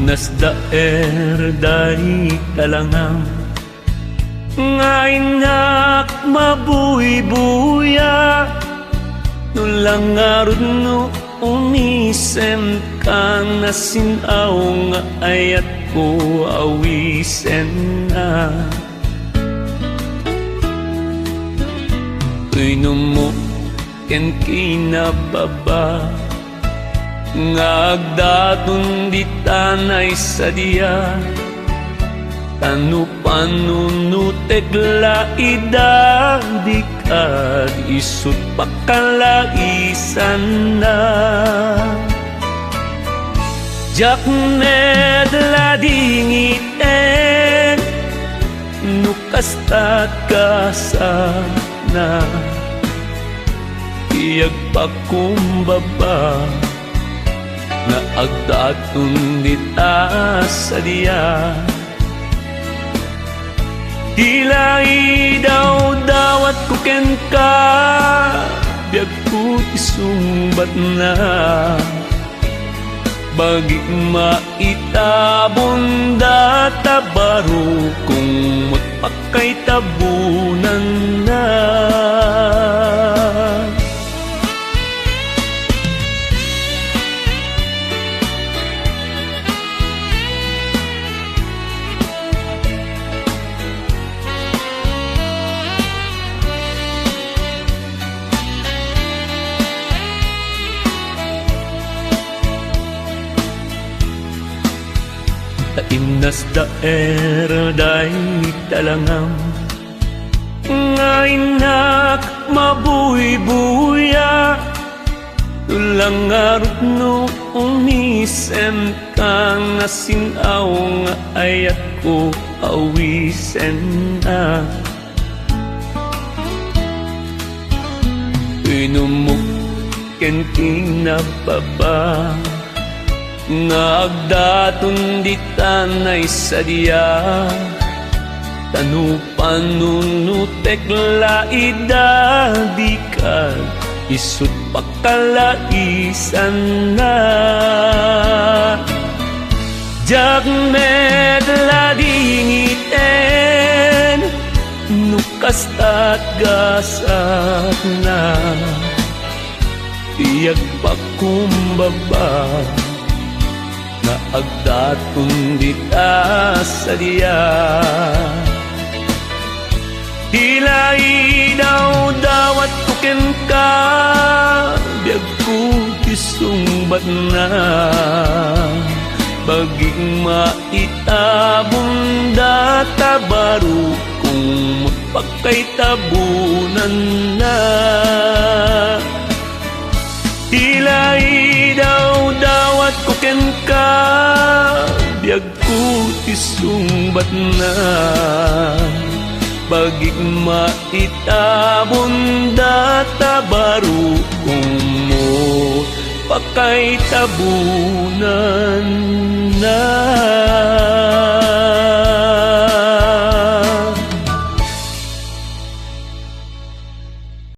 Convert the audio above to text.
Nasdaer day talangam ngainak mabuy-buya nulangarod no umisen ka na sinaw nga ayat ko awisen na tuino mo ken kinababa ngagdatun di tanay sadia tanu panunutegla ida di kad isut pakalaisan na jak medla dingiten nukastat kasana iyag pakumbaba na agdatun dita sadia Dilay daw dawat ko ken ka biag ko isumbat na bagi maitabon data baro kung magpakay tabunan na Nasdaer day talangam ngainak mabuy-buya tulangarot no umisen ka nga sinaw nga ayat ko awisen na inumok ken kinababa ngagdatun di tanay sadia tanu panunutekla ida di ka isut pakalaisan na jak medla dingiten nukastat gasat na iyag pakumbaba na agdatun dita sadia Dilay daw dawat ko ken ka biag ko isumbat na baging maitabon data baro kung magpakay tabunan na Dilay daw dawat ko ken ka biag ko isumbat na bagig maitabon data baro kung mo pakay tabunan na